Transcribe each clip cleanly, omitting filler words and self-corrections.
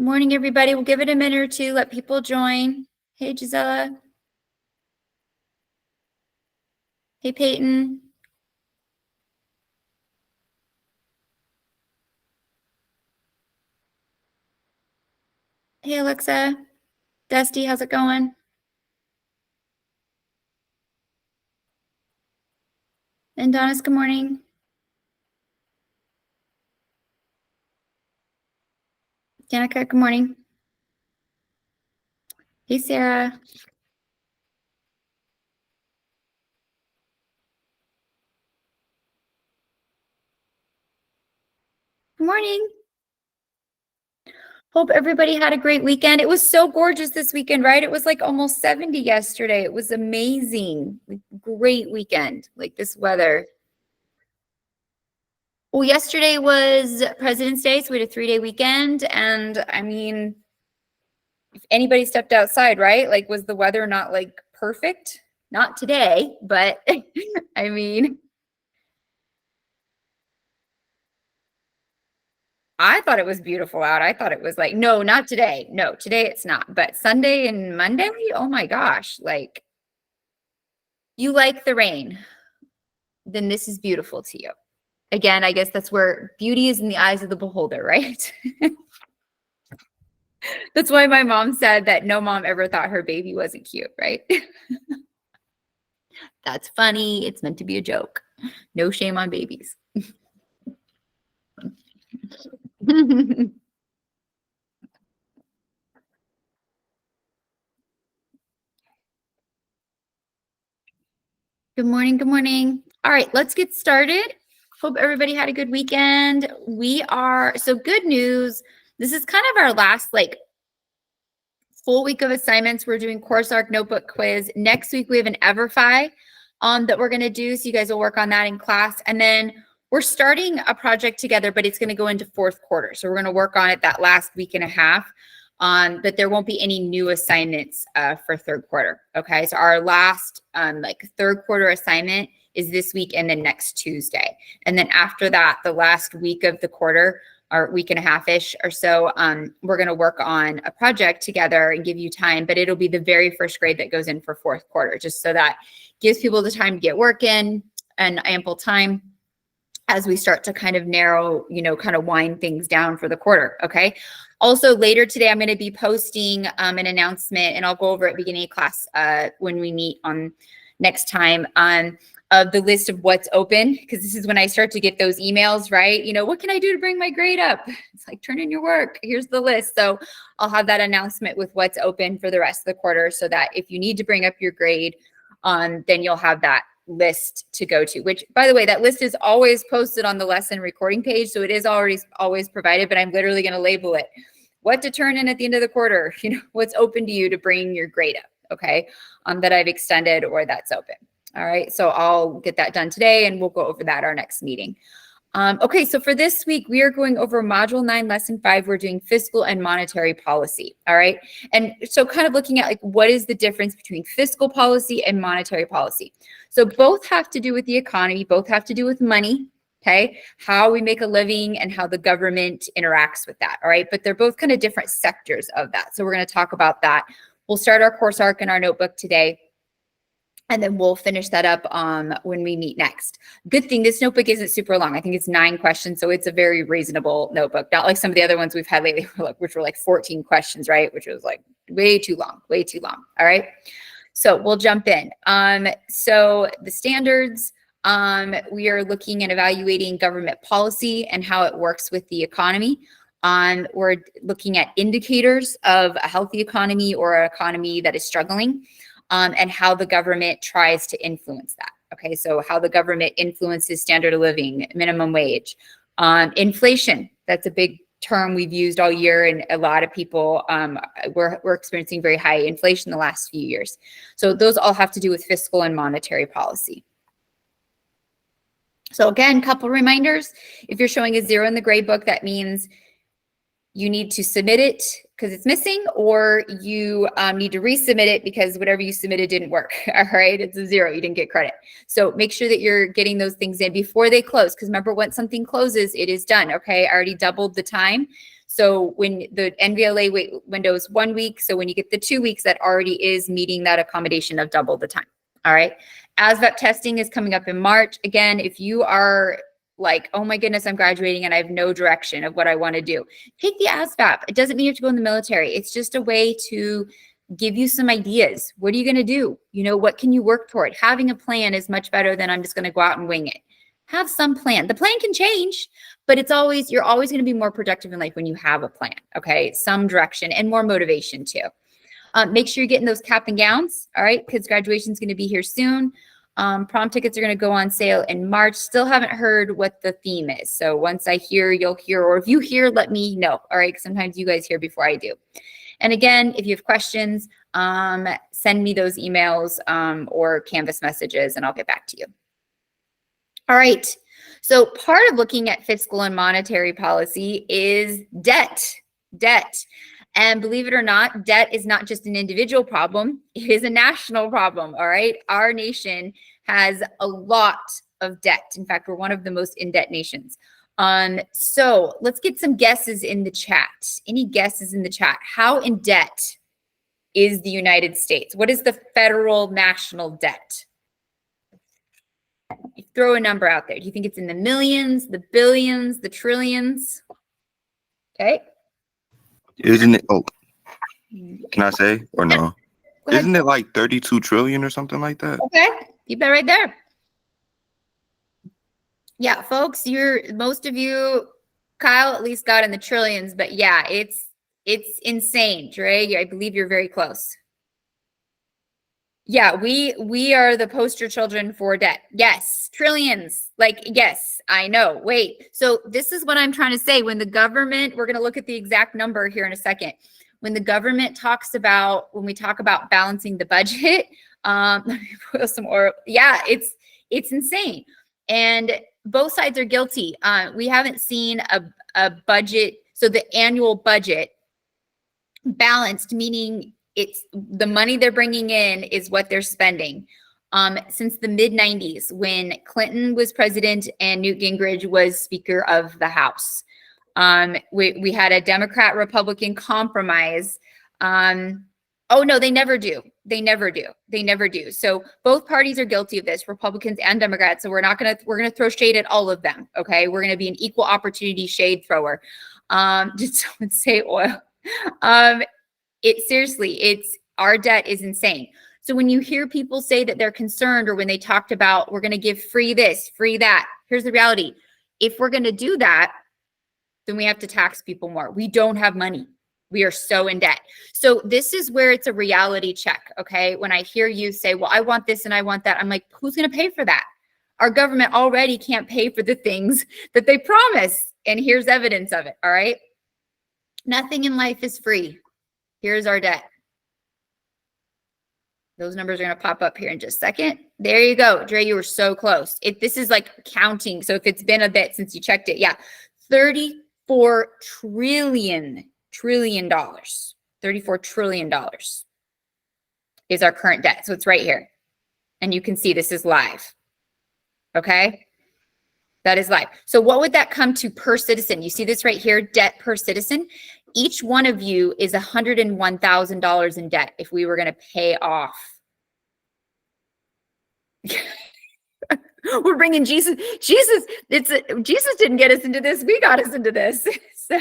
morning, everybody. We'll give it a minute or two, let people join. Hey, Gisela. Hey, Peyton. Hey, Alexa. Dusty, how's it going? And Donis, good morning. Danica, good morning. Hey, Sarah. Good morning. Hope everybody had a great weekend. It was so gorgeous this weekend, right? It was like almost 70 yesterday. It was amazing. Great weekend, like this weather. Well, yesterday was President's Day, so we had a 3-day weekend. And I mean, if anybody stepped outside, right? Like, was the weather not like perfect? Not today, but I mean, I thought it was beautiful out. I thought it was like, no, not today. No, today it's not. But Sunday and Monday, oh my gosh, like, you like the rain, then this is beautiful to you. Again, I guess that's where beauty is in the eyes of the beholder, right? That's why my mom said that no mom ever thought her baby wasn't cute, right? That's funny. It's meant to be a joke. No shame on babies. Good morning. Good morning. All right, let's get started. Hope everybody had a good weekend. So good news. This is kind of our last like full week of assignments. We're doing course arc notebook quiz. Next week, we have an Everfi that we're going to do. So you guys will work on that in class. And then we're starting a project together, but it's going to go into fourth quarter. So we're going to work on it that last week and a half. But there won't be any new assignments for third quarter. Okay, so our last like third quarter assignment is this week and then next Tuesday. And then after that, the last week of the quarter, or week and a half-ish or so, we're going to work on a project together and give you time, but it'll be the very first grade that goes in for fourth quarter, just so that gives people the time to get work in and ample time as we start to kind of narrow, kind of wind things down for the quarter, okay? Also, later today, I'm going to be posting an announcement, and I'll go over at beginning of class when we meet on next time of the list of what's open, because this is when I start to get those emails, right? What can I do to bring my grade up? It's like, turn in your work. Here's the list. So I'll have that announcement with what's open for the rest of the quarter, so that if you need to bring up your grade, then you'll have that list to go to, which, by the way, that list is always posted on the lesson recording page. So it is always provided, but I'm literally going to label it what to turn in at the end of the quarter, what's open to you to bring your grade up. Okay. That I've extended or that's open. All right. So I'll get that done today and we'll go over that our next meeting. Okay, so for this week, we are going over Module 9, Lesson 5. We're doing fiscal and monetary policy, all right? And so kind of looking at like what is the difference between fiscal policy and monetary policy. So both have to do with the economy, both have to do with money, okay? How we make a living and how the government interacts with that, all right? But they're both kind of different sectors of that. So we're going to talk about that. We'll start our course arc in our notebook today. And then we'll finish that up when we meet next. Good thing this notebook isn't super long. I think it's 9 questions, so it's a very reasonable notebook. Not like some of the other ones we've had lately, which were like 14 questions, right? Which was like way too long. All right. So we'll jump in. So the standards, we are looking at evaluating government policy and how it works with the economy. We're looking at indicators of a healthy economy or an economy that is struggling. And how the government tries to influence that. Okay, so how the government influences standard of living, minimum wage, inflation. That's a big term we've used all year, and a lot of people we're experiencing very high inflation the last few years. So those all have to do with fiscal and monetary policy. So again, couple reminders. If you're showing a 0 in the grade book, that means you need to submit it because it's missing, or you need to resubmit it because whatever you submitted didn't work. All right, it's a 0, you didn't get credit. So make sure that you're getting those things in before they close, because remember, once something closes, it is done. Okay, I already doubled the time. So when the NVLA window is 1 week, so when you get the 2 weeks, that already is meeting that accommodation of double the time. All right. ASVAB testing is coming up in March. Again, if you are like, oh my goodness, I'm graduating and I have no direction of what I want to do, take the ASVAB. It doesn't mean you have to go in the military. It's just a way to give you some ideas. What are you going to do? You know, what can you work toward? Having a plan is much better than I'm just going to go out and wing it. Have some plan. The plan can change, but you're always going to be more productive in life when you have a plan. Okay. Some direction and more motivation too. Make sure you're getting those cap and gowns. All right. Because graduation is going to be here soon. Prom tickets are going to go on sale in March. Still haven't heard what the theme is. So once I hear, you'll hear, or if you hear, let me know. All right. 'Cause sometimes you guys hear before I do. And again, if you have questions, send me those emails or Canvas messages and I'll get back to you. All right. So part of looking at fiscal and monetary policy is debt. And believe it or not, debt is not just an individual problem. It is a national problem. All right. Our nation has a lot of debt. In fact, we're one of the most in-debt nations. So let's get some guesses in the chat. Any guesses in the chat? How in debt is the United States? What is the federal national debt? You throw a number out there. Do you think it's in the millions, the billions, the trillions? Okay. Isn't it? Oh, can I say or no? Isn't it like 32 trillion or something like that? Okay, keep that right there. Yeah, folks, most of you, Kyle at least got in the trillions, but yeah, it's insane, Dre. I believe you're very close. Yeah, we are the poster children for debt. Yes, trillions. Like, yes, I know. Wait, so this is what I'm trying to say. When the government, we're going to look at the exact number here in a second. When the government when we talk about balancing the budget, let me put some oil. Yeah, it's insane. And both sides are guilty. We haven't seen a budget. So the annual budget balanced, meaning it's the money they're bringing in is what they're spending. Since the mid-90s, when Clinton was president and Newt Gingrich was Speaker of the House. We had a Democrat-Republican compromise. Oh no, they never do. They never do. So both parties are guilty of this, Republicans and Democrats. So we're gonna throw shade at all of them. Okay, we're gonna be an equal opportunity shade thrower. Did someone say oil? Seriously, our debt is insane. So when you hear people say that they're concerned, or when they talked about we're going to give free this, free that, here's the reality. If we're going to do that, then we have to tax people more. We don't have money. We are so in debt. So this is where it's a reality check. Okay. When I hear you say, well, I want this and I want that, I'm like, who's going to pay for that? Our government already can't pay for the things that they promise. And here's evidence of it. All right. Nothing in life is free. Here's our debt. Those numbers are going to pop up here in just a second. There you go. Dre, you were so close. This is like counting. So if it's been a bit since you checked it, yeah. $34 trillion. $34 trillion is our current debt. So it's right here. And you can see this is live. Okay. That is live. So what would that come to per citizen? You see this right here, debt per citizen. Each one of you is $101,000 in debt if we were going to pay off. We're bringing Jesus. Jesus didn't get us into this. We got us into this. So,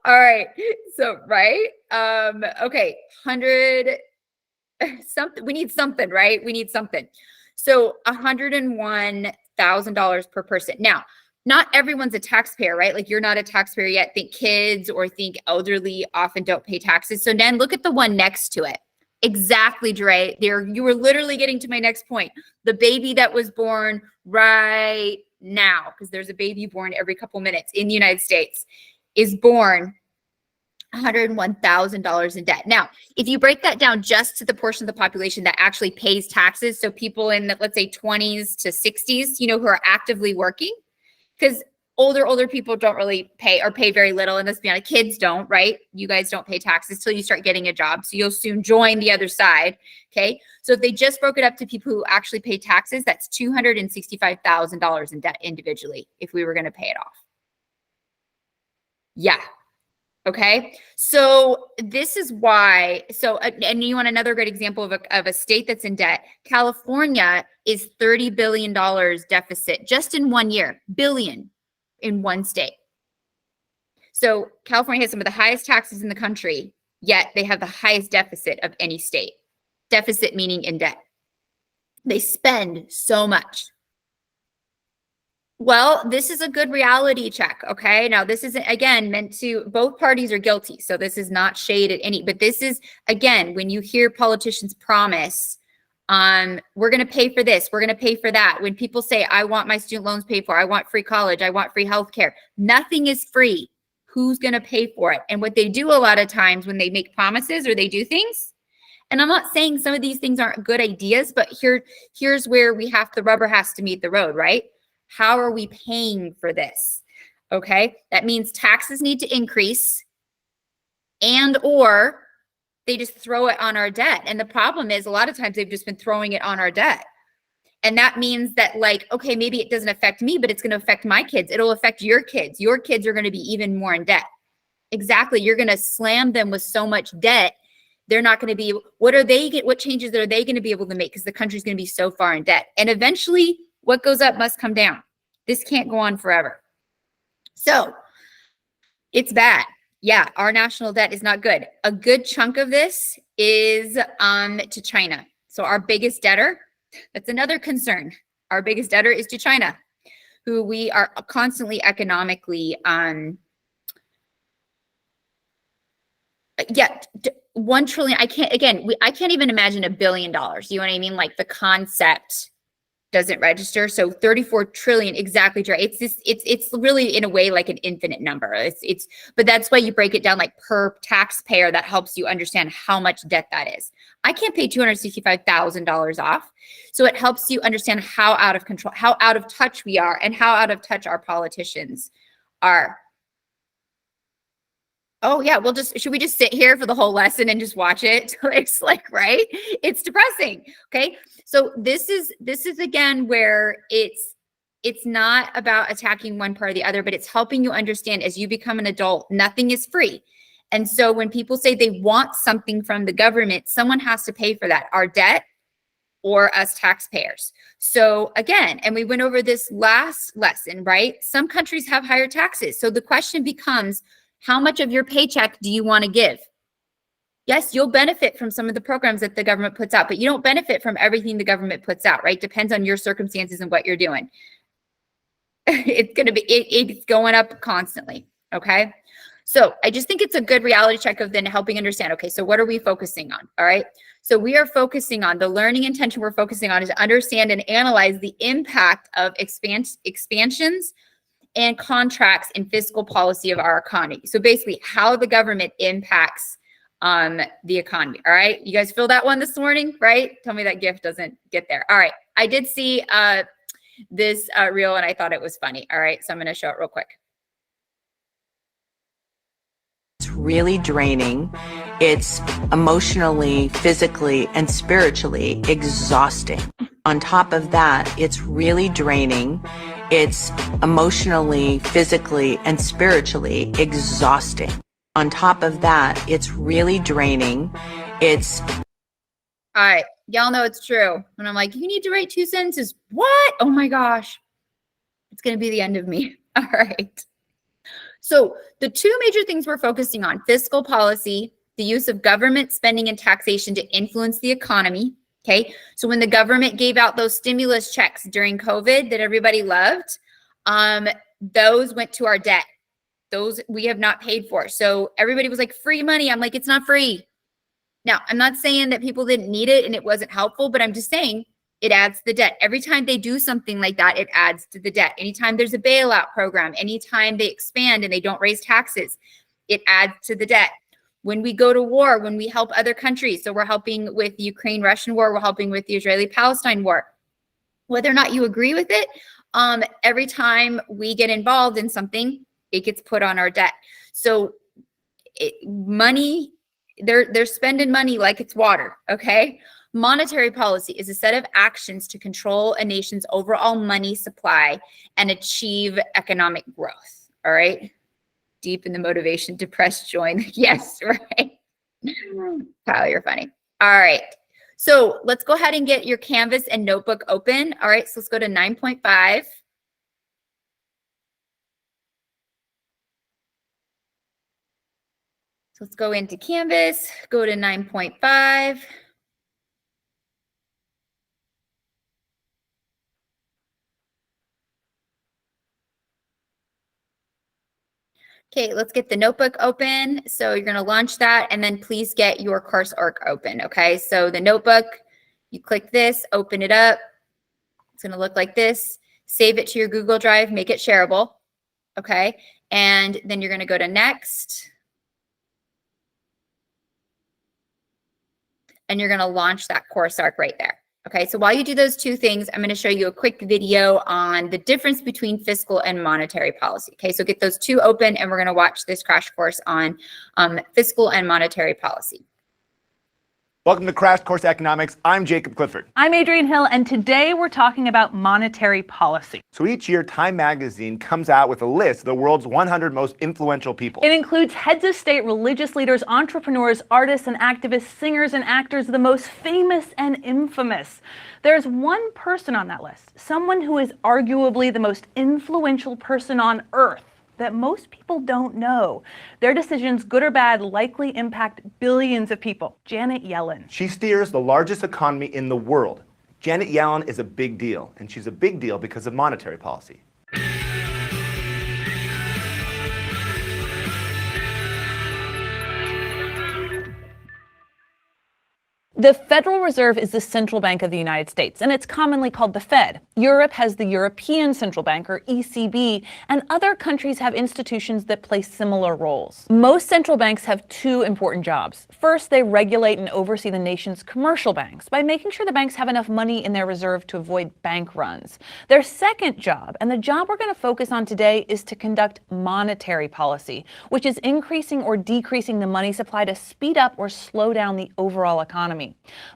all right. So, right. Okay. 100 something. We need something, right? We need something. So $101,000 per person. Now, not everyone's a taxpayer, right? Like you're not a taxpayer yet. Think kids or think elderly often don't pay taxes. So then look at the one next to it. Exactly, Dre. You were literally getting to my next point. The baby that was born right now, because there's a baby born every couple minutes in the United States, is born $101,000 in debt. Now, if you break that down just to the portion of the population that actually pays taxes, so people in the, let's say 20s to 60s, who are actively working, because older people don't really pay or pay very little. And let's be honest, kids don't, right? You guys don't pay taxes till you start getting a job. So you'll soon join the other side. Okay. So if they just broke it up to people who actually pay taxes, that's $265,000 in debt individually if we were going to pay it off. Yeah. Okay. So this is why. So, and you want another great example of a state that's in debt. California is $30 billion deficit just in 1 year, billion in one state. So California has some of the highest taxes in the country, yet they have the highest deficit of any state. Deficit meaning in debt. They spend so much. Well, this is a good reality check, okay? Now, this isn't, again, meant to, both parties are guilty, so this is not shade at any, but this is, again, when you hear politicians promise, we're going to pay for this, we're going to pay for that. When people say, I want my student loans paid for, I want free college, I want free healthcare, nothing is free. Who's going to pay for it? And what they do a lot of times when they make promises or they do things, and I'm not saying some of these things aren't good ideas, but here's where the rubber has to meet the road, right? How are we paying for this? Okay, that means taxes need to increase and or they just throw it on our debt. And the problem is a lot of times they've just been throwing it on our debt. And that means that like, okay, maybe it doesn't affect me, but it's going to affect my kids. It'll affect your kids. Your kids are going to be even more in debt. Exactly. You're going to slam them with so much debt. They're not going to be, what changes are they going to be able to make? Because the country's going to be so far in debt. And eventually what goes up must come down. This can't go on forever. So it's bad. Yeah, our national debt is not good. A good chunk of this is to China. So our biggest debtor, that's another concern. Our biggest debtor is to China, who we are constantly economically, 1 trillion. I can't even imagine $1 billion. You know what I mean? Like the concept doesn't register. So 34 trillion, exactly right. It's really in a way like an infinite number. But that's why you break it down like per taxpayer. That helps you understand how much debt that is. I can't pay $265,000 off. So it helps you understand how out of control, how out of touch we are and how out of touch our politicians are. Oh yeah, should we just sit here for the whole lesson and just watch it? It's like, right? It's depressing. Okay. So this is again where it's not about attacking one part or the other, but it's helping you understand as you become an adult, nothing is free. And so when people say they want something from the government, someone has to pay for that, our debt or us taxpayers. So again, and we went over this last lesson, right? Some countries have higher taxes. So the question becomes, how much of your paycheck do you want to give? Yes, you'll benefit from some of the programs that the government puts out, but you don't benefit from everything the government puts out, right? Depends on your circumstances and what you're doing. It's going up constantly, okay? So I just think it's a good reality check of then helping understand, okay, so what are we focusing on, all right? So we are focusing on, the learning intention we're focusing on is to understand and analyze the impact of expansions and contracts and fiscal policy of our economy. So basically how the government impacts the economy. All right. You guys feel that one this morning, right? Tell me that gift doesn't get there. All right. I did see this reel and I thought it was funny. All right. So I'm going to show it real quick. It's really draining. It's emotionally, physically, and spiritually exhausting. On top of that, it's really draining. It's emotionally, physically, and spiritually exhausting. On top of that, it's really draining. All right. Y'all know it's true. And I'm like, you need to write 2 sentences. What? Oh my gosh. It's going to be the end of me. All right. So the 2 major things we're focusing on, fiscal policy, the use of government spending and taxation to influence the economy. Okay. So when the government gave out those stimulus checks during COVID that everybody loved, those went to our debt. Those we have not paid for. So everybody was like, free money. I'm like, it's not free. Now, I'm not saying that people didn't need it and it wasn't helpful, but I'm just saying it adds to the debt. Every time they do something like that, it adds to the debt. Anytime there's a bailout program, anytime they expand and they don't raise taxes, it adds to the debt. When we go to war, when we help other countries, so we're helping with the Ukraine-Russian war, we're helping with the Israeli-Palestine war. Whether or not you agree with it, every time we get involved in something, it gets put on our debt. So money, they're spending money like it's water, okay? Monetary policy is a set of actions to control a nation's overall money supply and achieve economic growth, all right? deep in the motivation to press join. Yes, right. Kyle, you're funny. All right. So let's go ahead and get your Canvas and notebook open. All right, so let's go to 9.5. So let's go into Canvas, go to 9.5. Okay, let's get the notebook open. So you're going to launch that, and then please get your coursework open. Okay, so the notebook, you click this, open it up. It's going to look like this. Save it to your Google Drive, make it shareable. Okay, and then you're going to go to next. And you're going to launch that coursework right there. Okay, so while you do those two things, I'm going to show you a quick video on the difference between fiscal and monetary policy. Okay, so get those two open, and we're going to watch this crash course on fiscal and monetary policy. Welcome to Crash Course Economics. I'm Jacob Clifford. I'm Adrienne Hill, and today we're talking about monetary policy. So each year, Time Magazine comes out with a list of the world's 100 most influential people. It includes heads of state, religious leaders, entrepreneurs, artists and activists, singers and actors, the most famous and infamous. There's one person on that list, someone who is arguably the most influential person on earth that most people don't know. Their decisions, good or bad, likely impact billions of people. Janet Yellen. She steers the largest economy in the world. Janet Yellen is a big deal, and she's a big deal because of monetary policy. The Federal Reserve is the central bank of the United States, and it's commonly called the Fed. Europe has the European Central Bank, or ECB, and other countries have institutions that play similar roles. Most central banks have two important jobs. First, they regulate and oversee the nation's commercial banks by making sure the banks have enough money in their reserve to avoid bank runs. Their second job, and the job we're going to focus on today, is to conduct monetary policy, which is increasing or decreasing the money supply to speed up or slow down the overall economy.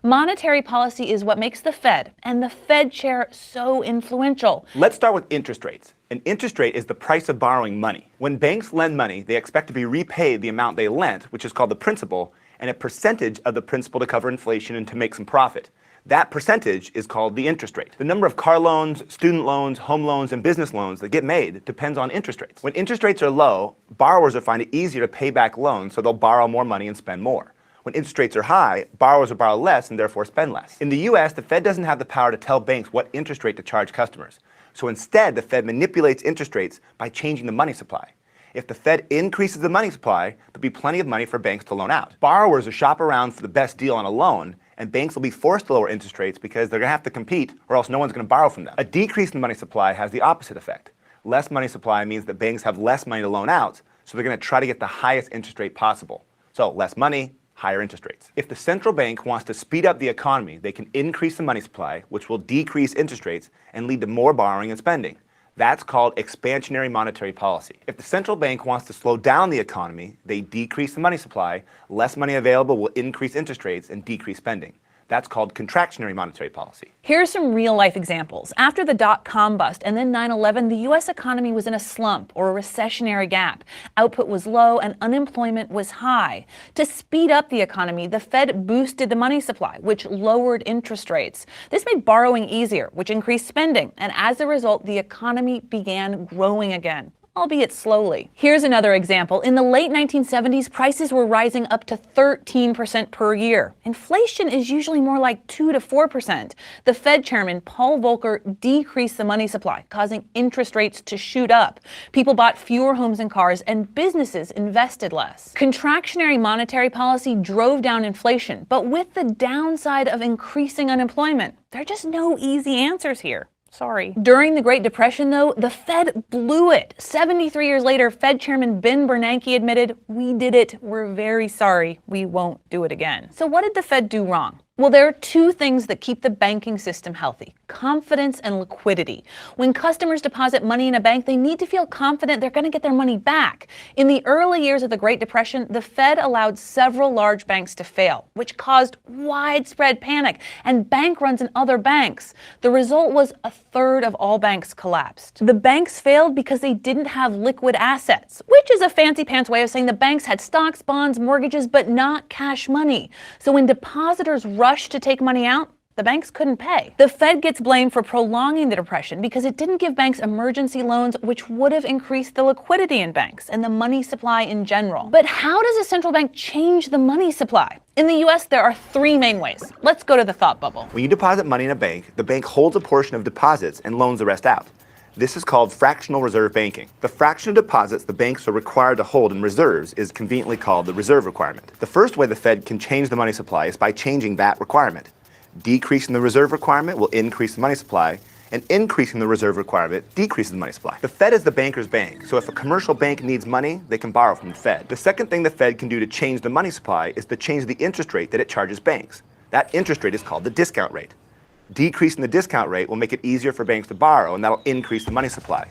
Monetary policy is what makes the Fed and the Fed chair so influential. Let's start with interest rates. An interest rate is the price of borrowing money. When banks lend money, they expect to be repaid the amount they lent, which is called the principal, and a percentage of the principal to cover inflation and to make some profit. That percentage is called the interest rate. The number of car loans, student loans, home loans, and business loans that get made depends on interest rates. When interest rates are low, borrowers will find it easier to pay back loans, so they'll borrow more money and spend more. When interest rates are high, borrowers will borrow less and therefore spend less. In the US, the Fed doesn't have the power to tell banks what interest rate to charge customers. So instead, the Fed manipulates interest rates by changing the money supply. If the Fed increases the money supply, there'll be plenty of money for banks to loan out. Borrowers will shop around for the best deal on a loan, and banks will be forced to lower interest rates because they're going to have to compete, or else no one's going to borrow from them. A decrease in the money supply has the opposite effect. Less money supply means that banks have less money to loan out, so they're going to try to get the highest interest rate possible. So less money, higher interest rates. If the central bank wants to speed up the economy, they can increase the money supply, which will decrease interest rates and lead to more borrowing and spending. That's called expansionary monetary policy. If the central bank wants to slow down the economy, they decrease the money supply, less money available will increase interest rates and decrease spending. That's called contractionary monetary policy. Here's some real-life examples. After the dot-com bust and then 9/11, the U.S. economy was in a slump or a recessionary gap. Output was low and unemployment was high. To speed up the economy, the Fed boosted the money supply, which lowered interest rates. This made borrowing easier, which increased spending, and as a result, the economy began growing again, albeit slowly. Here's another example. In the late 1970s, prices were rising up to 13% per year. Inflation is usually more like 2 to 4%. The Fed chairman, Paul Volcker, decreased the money supply, causing interest rates to shoot up. People bought fewer homes and cars, and businesses invested less. Contractionary monetary policy drove down inflation, but with the downside of increasing unemployment. There are just no easy answers here. Sorry. During the Great Depression, though, the Fed blew it. 73 years later, Fed Chairman Ben Bernanke admitted, "We did it. We're very sorry. We won't do it again." So what did the Fed do wrong? Well, there are two things that keep the banking system healthy: confidence and liquidity. When customers deposit money in a bank, they need to feel confident they're going to get their money back. In the early years of the Great Depression, the Fed allowed several large banks to fail, which caused widespread panic and bank runs in other banks. The result was a third of all banks collapsed. The banks failed because they didn't have liquid assets, which is a fancy pants way of saying the banks had stocks, bonds, mortgages, but not cash money. So when depositors rushed to take money out, the banks couldn't pay. The Fed gets blamed for prolonging the depression because it didn't give banks emergency loans, which would have increased the liquidity in banks and the money supply in general. But how does a central bank change the money supply? In the US, there are three main ways. Let's go to the thought bubble. When you deposit money in a bank, the bank holds a portion of deposits and loans the rest out. This is called fractional reserve banking. The fraction of deposits the banks are required to hold in reserves is conveniently called the reserve requirement. The first way the Fed can change the money supply is by changing that requirement. Decreasing the reserve requirement will increase the money supply, and increasing the reserve requirement decreases the money supply. The Fed is the banker's bank, so if a commercial bank needs money, they can borrow from the Fed. The second thing the Fed can do to change the money supply is to change the interest rate that it charges banks. That interest rate is called the discount rate. Decreasing the discount rate will make it easier for banks to borrow, and that'll increase the money supply.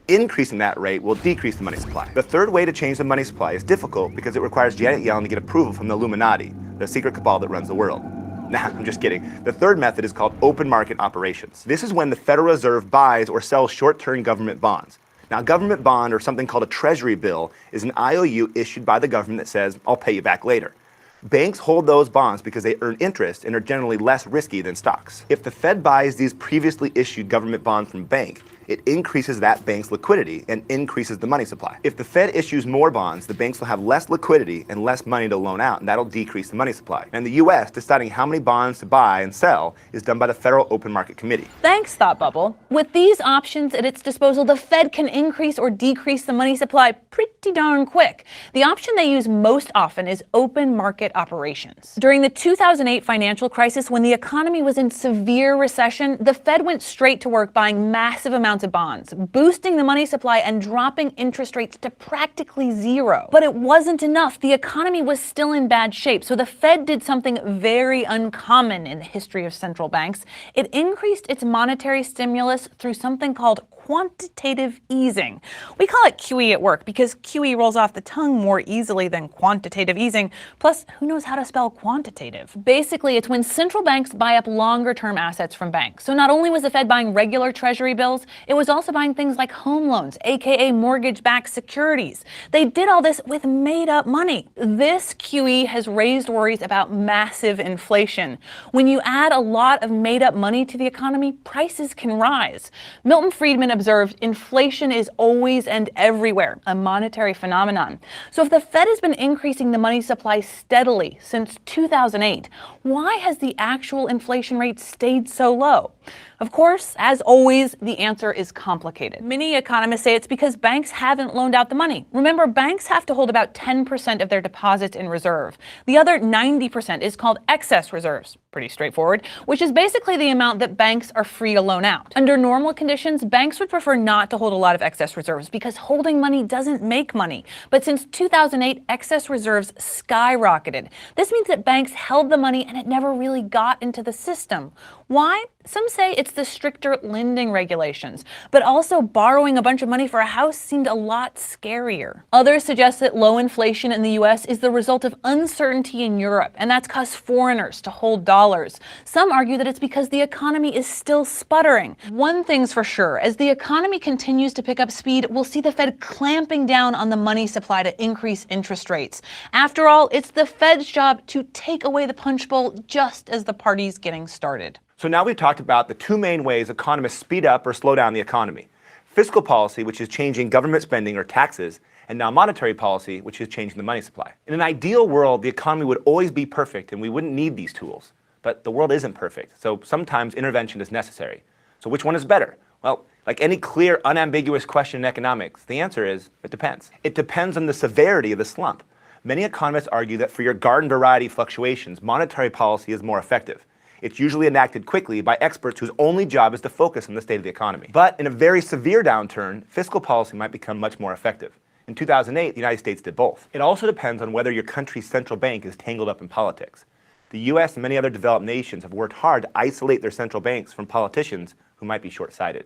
Increasing that rate will decrease the money supply. The third way to change the money supply is difficult because it requires Janet Yellen to get approval from the Illuminati, the secret cabal that runs the world. Nah, I'm just kidding. The third method is called open market operations. This is when the Federal Reserve buys or sells short-term government bonds. Now, a government bond, or something called a treasury bill, is an IOU issued by the government that says, I'll pay you back later. Banks hold those bonds because they earn interest and are generally less risky than stocks. If the Fed buys these previously issued government bonds from a bank, it increases that bank's liquidity and increases the money supply. If the Fed issues more bonds, the banks will have less liquidity and less money to loan out, and that'll decrease the money supply. And in the US, deciding how many bonds to buy and sell is done by the Federal Open Market Committee. Thanks, Thought Bubble. With these options at its disposal, the Fed can increase or decrease the money supply pretty darn quick. The option they use most often is open market operations. During the 2008 financial crisis, when the economy was in severe recession, the Fed went straight to work buying massive amounts of bonds, boosting the money supply and dropping interest rates to practically zero. But it wasn't enough. The economy was still in bad shape, so the Fed did something very uncommon in the history of central banks. It increased its monetary stimulus through something called quantitative easing. We call it QE at work because QE rolls off the tongue more easily than quantitative easing. Plus, who knows how to spell quantitative? Basically, it's when central banks buy up longer-term assets from banks. So not only was the Fed buying regular treasury bills, it was also buying things like home loans, aka mortgage-backed securities. They did all this with made-up money. This QE has raised worries about massive inflation. When you add a lot of made-up money to the economy, prices can rise. Milton Friedman observed, inflation is always and everywhere, a monetary phenomenon. So if the Fed has been increasing the money supply steadily since 2008, why has the actual inflation rate stayed so low? Of course, as always, the answer is complicated. Many economists say it's because banks haven't loaned out the money. Remember, banks have to hold about 10% of their deposits in reserve. The other 90% is called excess reserves. Pretty straightforward, which is basically the amount that banks are free to loan out. Under normal conditions, banks would prefer not to hold a lot of excess reserves because holding money doesn't make money. But since 2008, excess reserves skyrocketed. This means that banks held the money and it never really got into the system. Why? Some say it's the stricter lending regulations, but also borrowing a bunch of money for a house seemed a lot scarier. Others suggest that low inflation in the US is the result of uncertainty in Europe, and that's caused foreigners to hold dollars. Some argue that it's because the economy is still sputtering. One thing's for sure, as the economy continues to pick up speed, we'll see the Fed clamping down on the money supply to increase interest rates. After all, it's the Fed's job to take away the punch bowl just as the party's getting started. So now we've talked about the two main ways economists speed up or slow down the economy. Fiscal policy, which is changing government spending or taxes, and now monetary policy, which is changing the money supply. In an ideal world, the economy would always be perfect and we wouldn't need these tools. But the world isn't perfect, so sometimes intervention is necessary. So which one is better? Well, like any clear, unambiguous question in economics, the answer is, it depends. It depends on the severity of the slump. Many economists argue that for your garden variety fluctuations, monetary policy is more effective. It's usually enacted quickly by experts whose only job is to focus on the state of the economy. But in a very severe downturn, fiscal policy might become much more effective. In 2008, the United States did both. It also depends on whether your country's central bank is tangled up in politics. The US and many other developed nations have worked hard to isolate their central banks from politicians who might be short-sighted.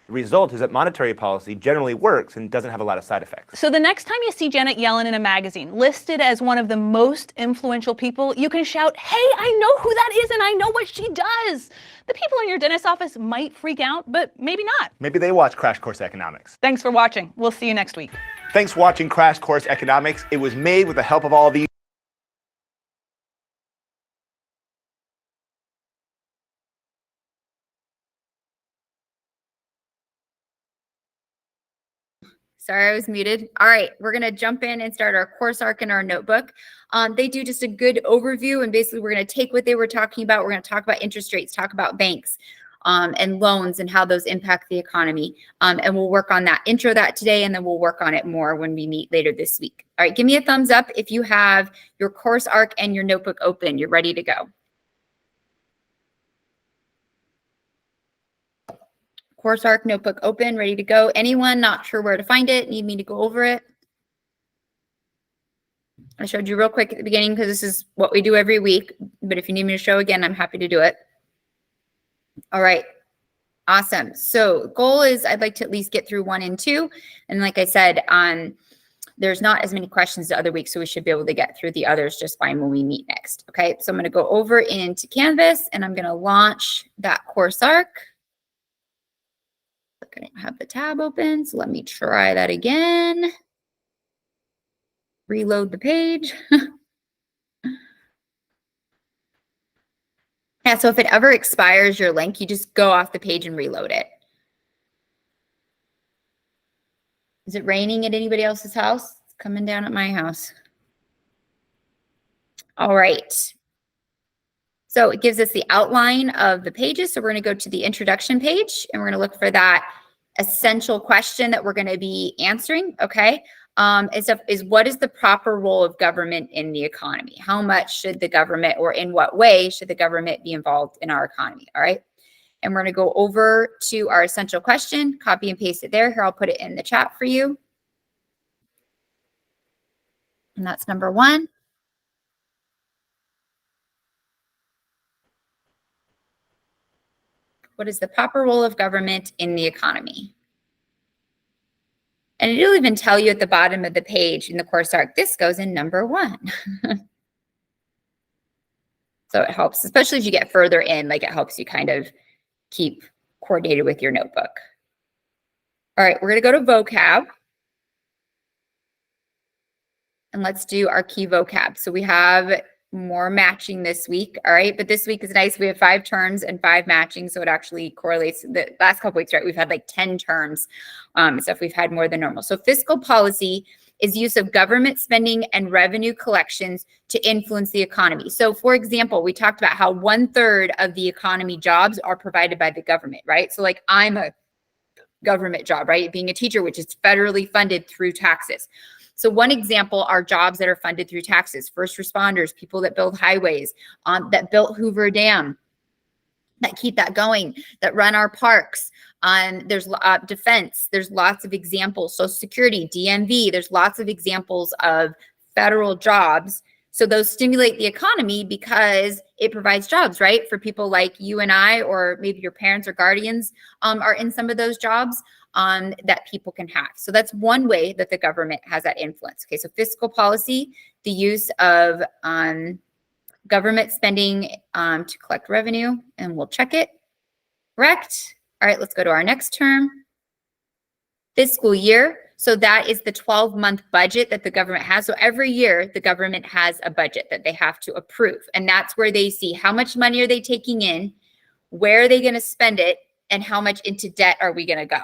The result is that monetary policy generally works and doesn't have a lot of side effects. So the next time you see Janet Yellen in a magazine listed as one of the most influential people, you can shout, "Hey, I know who that is and I know what she does." The people in your dentist's office might freak out, but maybe not. Maybe they watch Crash Course Economics. Thanks for watching. We'll see you next week. Thanks for watching Crash Course Economics. It was made with the help of all of these. Sorry, I was muted. All right, we're going to jump in and start our course arc in our notebook. They do just a good overview, and basically we're going to take what they were talking about. We're going to talk about interest rates, talk about banks and loans and how those impact the economy. And we'll work on that, intro that today, and then we'll work on it more when we meet later this week. All right, give me a thumbs up if you have your course arc and your notebook open. You're ready to go. Course arc notebook open, ready to go. Anyone not sure where to find it, need me to go over it? I showed you real quick at the beginning because this is what we do every week. But if you need me to show again, I'm happy to do it. All right. Awesome. So goal is I'd like to at least get through 1 and 2. And like I said, there's not as many questions the other week, so we should be able to get through the others just fine when we meet next. Okay. So I'm going to go over into Canvas and I'm going to launch that course arc. I don't have the tab open, so let me try that again. Reload the page. Yeah, so if it ever expires your link, you just go off the page and reload it. Is it raining at anybody else's house? It's coming down at my house. All right. So it gives us the outline of the pages. So we're going to go to the introduction page and we're going to look for that essential question that we're going to be answering. Okay. Is what is the proper role of government in the economy? How much should the government, or in what way should the government be involved in our economy? All right. And we're going to go over to our essential question, copy and paste it there. Here, I'll put it in the chat for you. And that's number 1. What is the proper role of government in the economy? And it'll even tell you at the bottom of the page in the course arc, this goes in number 1. So it helps, especially as you get further in, like it helps you kind of keep coordinated with your notebook. All right, we're going to go to vocab. And let's do our key vocab. So we have more matching this week. All right. But this week is nice. We have 5 terms and 5 matching. So it actually correlates. The last couple weeks, right? We've had like 10 terms. So if we've had more than normal. So fiscal policy is use of government spending and revenue collections to influence the economy. So for example, we talked about how 1/3 of the economy jobs are provided by the government, right? So like I'm a government job, right? Being a teacher, which is federally funded through taxes. So one example are jobs that are funded through taxes, first responders, people that build highways, that built Hoover Dam, that keep that going, that run our parks. There's defense, there's lots of examples. Social Security, DMV, there's lots of examples of federal jobs. So those stimulate the economy because it provides jobs, right? For people like you and I, or maybe your parents or guardians are in some of those jobs. That people can have. So that's one way that the government has that influence. Okay, so fiscal policy, the use of government spending to collect revenue, and we'll check it. Correct. All right, let's go to our next term. Fiscal year. So that is the 12-month budget that the government has. So every year, the government has a budget that they have to approve. And that's where they see how much money are they taking in, where are they going to spend it, and how much into debt are we going to go.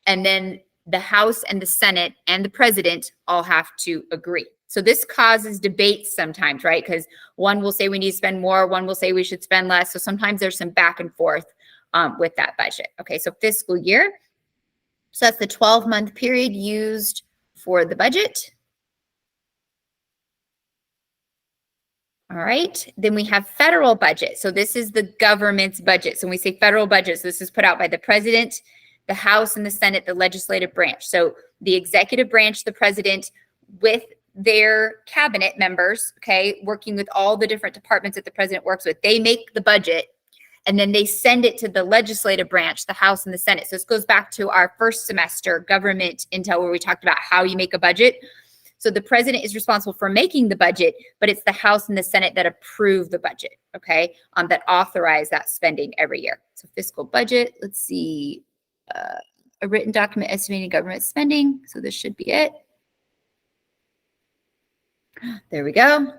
And then the House and the Senate and the president all have to agree. So this causes debates sometimes, right? Because one will say we need to spend more, one will say we should spend less. So sometimes there's some back and forth with that budget. Okay, so fiscal year. So that's the 12-month period used for the budget. All right, then we have federal budget. So this is the government's budget. So when we say federal budget, so this is put out by the president, the House and the Senate, the legislative branch. So the executive branch, the president, with their cabinet members, okay, working with all the different departments that the president works with, they make the budget and then they send it to the legislative branch, the House and the Senate. So this goes back to our first semester government intel where we talked about how you make a budget. So the president is responsible for making the budget, but it's the House and the Senate that approve the budget, okay, that authorize that spending every year. So fiscal budget, let's see, a written document estimating government spending. So this should be it. There we go.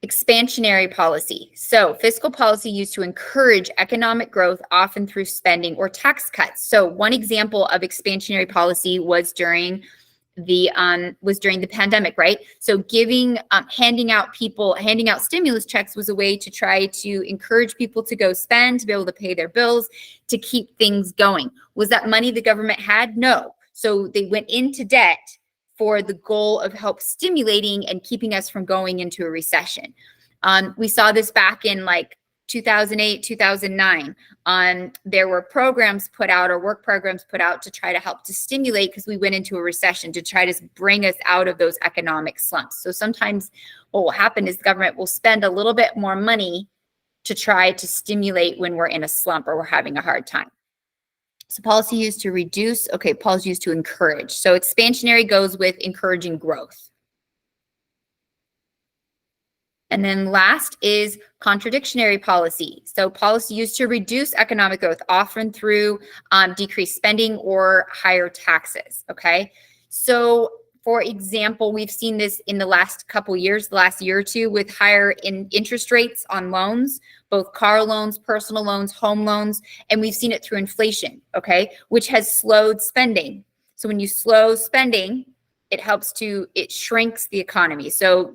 Expansionary policy. So fiscal policy used to encourage economic growth, often through spending or tax cuts. So one example of expansionary policy was during the pandemic, right? So handing out stimulus checks was a way to try to encourage people to go spend, to be able to pay their bills, to keep things going. Was that money the government had? No. So they went into debt for the goal of help stimulating and keeping us from going into a recession. We saw this back in like 2008, 2009. There were programs put out or work programs put out to try to help to stimulate because we went into a recession, to try to bring us out of those economic slumps. So sometimes what will happen is the government will spend a little bit more money to try to stimulate when we're in a slump or we're having a hard time. So policy used to reduce, okay, policy used to encourage. So expansionary goes with encouraging growth. And then last is contradictionary policy. So policy used to reduce economic growth, often through decreased spending or higher taxes, okay? So for example, we've seen this in the last couple years, the last year or two, with higher interest rates on loans, both car loans, personal loans, home loans, and we've seen it through inflation, okay, which has slowed spending. So when you slow spending, it shrinks the economy. So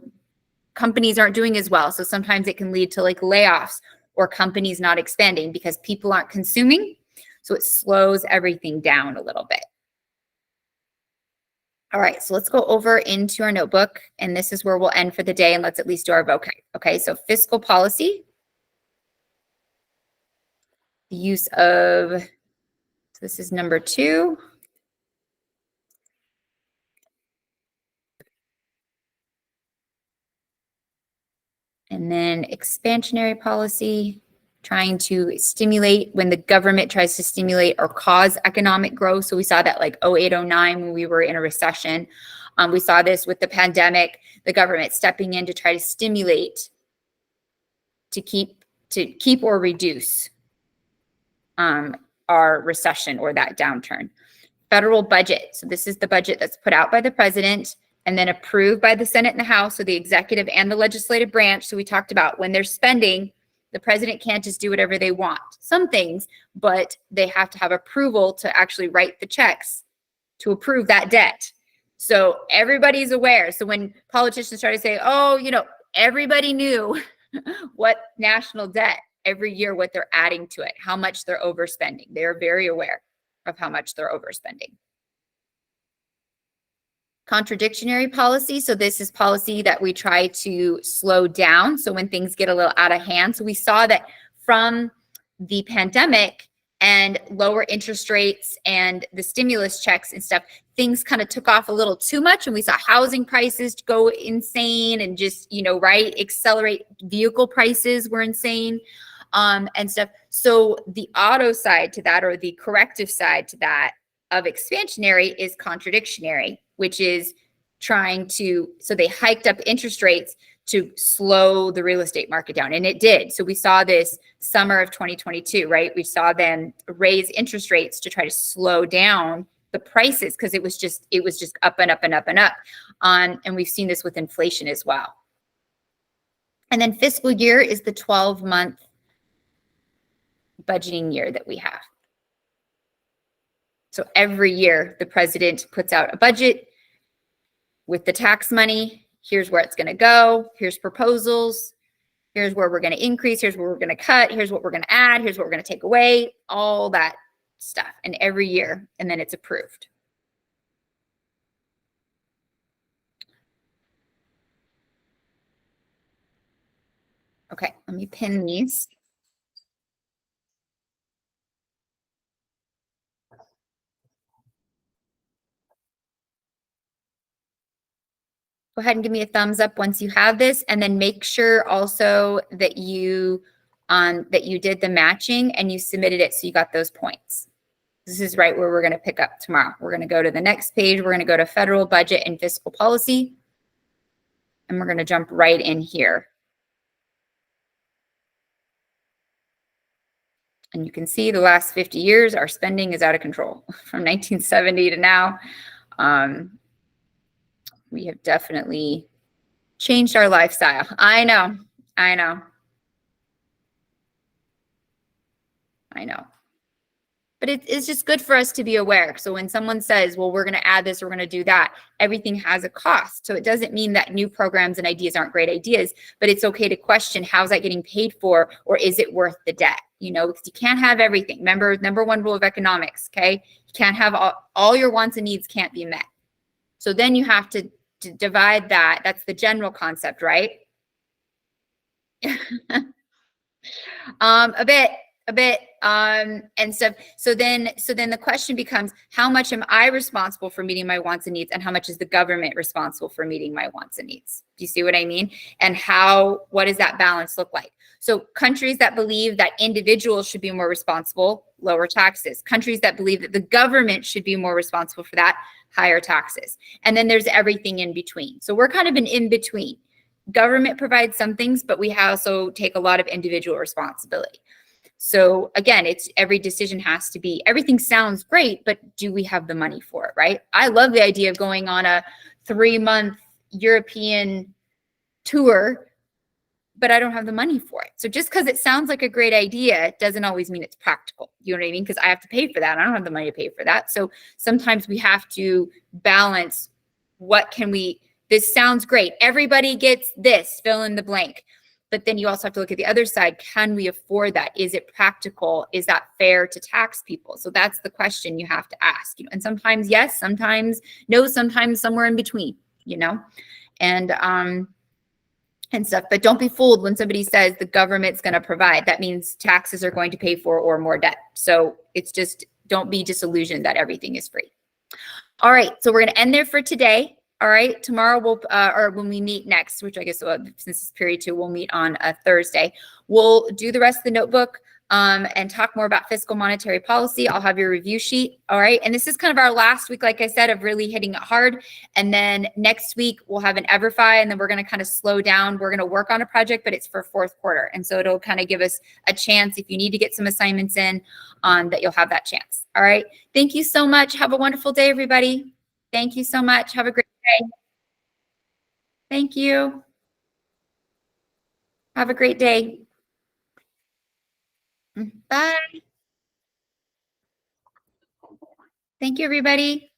companies aren't doing as well. So sometimes it can lead to like layoffs or companies not expanding because people aren't consuming. So it slows everything down a little bit. All right, so let's go over into our notebook, and this is where we'll end for the day, and let's at least do our vocab. Okay, so fiscal policy, the use of, so this is number 2. And then expansionary policy, trying to stimulate when the government tries to stimulate or cause economic growth. So we saw that like 08, 09 when we were in a recession. We saw this with the pandemic, the government stepping in to try to stimulate to keep or reduce our recession or that downturn. Federal budget. So this is the budget that's put out by the president and then approved by the Senate and the House, so the executive and the legislative branch. So we talked about when they're spending, the president can't just do whatever they want. Some things, but they have to have approval to actually write the checks to approve that debt. So everybody's aware. So when politicians try to say, oh, everybody knew what national debt every year, what they're adding to it, how much they're overspending. They're very aware of how much they're overspending. Contradictionary policy. So this is policy that we try to slow down. So when things get a little out of hand. So we saw that from the pandemic and lower interest rates and the stimulus checks and stuff, things kind of took off a little too much. And we saw housing prices go insane and just, accelerate. Vehicle prices were insane and stuff. So the auto side to that, or the corrective side to that of expansionary, is contradictionary, which is so they hiked up interest rates to slow the real estate market down. And it did. So we saw this summer of 2022, right? We saw them raise interest rates to try to slow down the prices because it was just up and up and up and up. And we've seen this with inflation as well. And then fiscal year is the 12-month budgeting year that we have. So every year the president puts out a budget with the tax money. Here's where it's going to go. Here's proposals. Here's where we're going to increase. Here's where we're going to cut. Here's what we're going to add. Here's what we're going to take away. All that stuff. And every year, and then it's approved. Okay, let me pin these. Go ahead and give me a thumbs up once you have this, and then make sure also that you did the matching and you submitted it so you got those points. This is right where we're going to pick up tomorrow. We're going to go to the next page. We're going to go to federal budget and fiscal policy, and we're going to jump right in here. And you can see the last 50 years, our spending is out of control from 1970 to now. We have definitely changed our lifestyle. I know. But it's just good for us to be aware. So when someone says, well, we're going to add this, we're going to do that, everything has a cost. So it doesn't mean that new programs and ideas aren't great ideas, but it's okay to question, how's that getting paid for, or is it worth the debt? You know, because you can't have everything. Remember, number one rule of economics, okay? You can't have all your wants and needs can't be met. So then you have to divide that. That's the general concept, right? A bit and stuff. So then the question becomes, how much am I responsible for meeting my wants and needs, and how much is the government responsible for meeting my wants and needs? Do you see what I mean? And what does that balance look like? So countries that believe that individuals should be more responsible, lower taxes. Countries that believe that the government should be more responsible for that, higher taxes. And then there's everything in between. So we're kind of an in between. Government provides some things, but we also take a lot of individual responsibility. So again, every decision has to be, everything sounds great, but do we have the money for it, right? I love the idea of going on a 3-month European tour, but I don't have the money for it. So just because it sounds like a great idea doesn't always mean it's practical. You know what I mean? Because I have to pay for that. I don't have the money to pay for that. So sometimes we have to balance, this sounds great. Everybody gets this, fill in the blank. But then you also have to look at the other side. Can we afford that? Is it practical? Is that fair to tax people? So that's the question you have to ask. And sometimes yes, sometimes no, sometimes somewhere in between, and stuff. But don't be fooled when somebody says the government's going to provide. That means taxes are going to pay for or more debt. So it's just, don't be disillusioned that everything is free. All right, so we're going to end there for today. All right, tomorrow or when we meet next, which I guess since it's period 2, we'll meet on a Thursday. We'll do the rest of the notebook and talk more about fiscal monetary policy. I'll have your review sheet. All right, and this is kind of our last week, like I said, of really hitting it hard. And then next week we'll have an EverFi, and then we're going to kind of slow down. We're going to work on a project, but it's for 4th quarter, and so it'll kind of give us a chance, if you need to get some assignments in, that you'll have that chance. All right, thank you so much. Have a wonderful day, everybody. Thank you so much. Have a great day. Thank you. Have a great day. Bye. Thank you, everybody.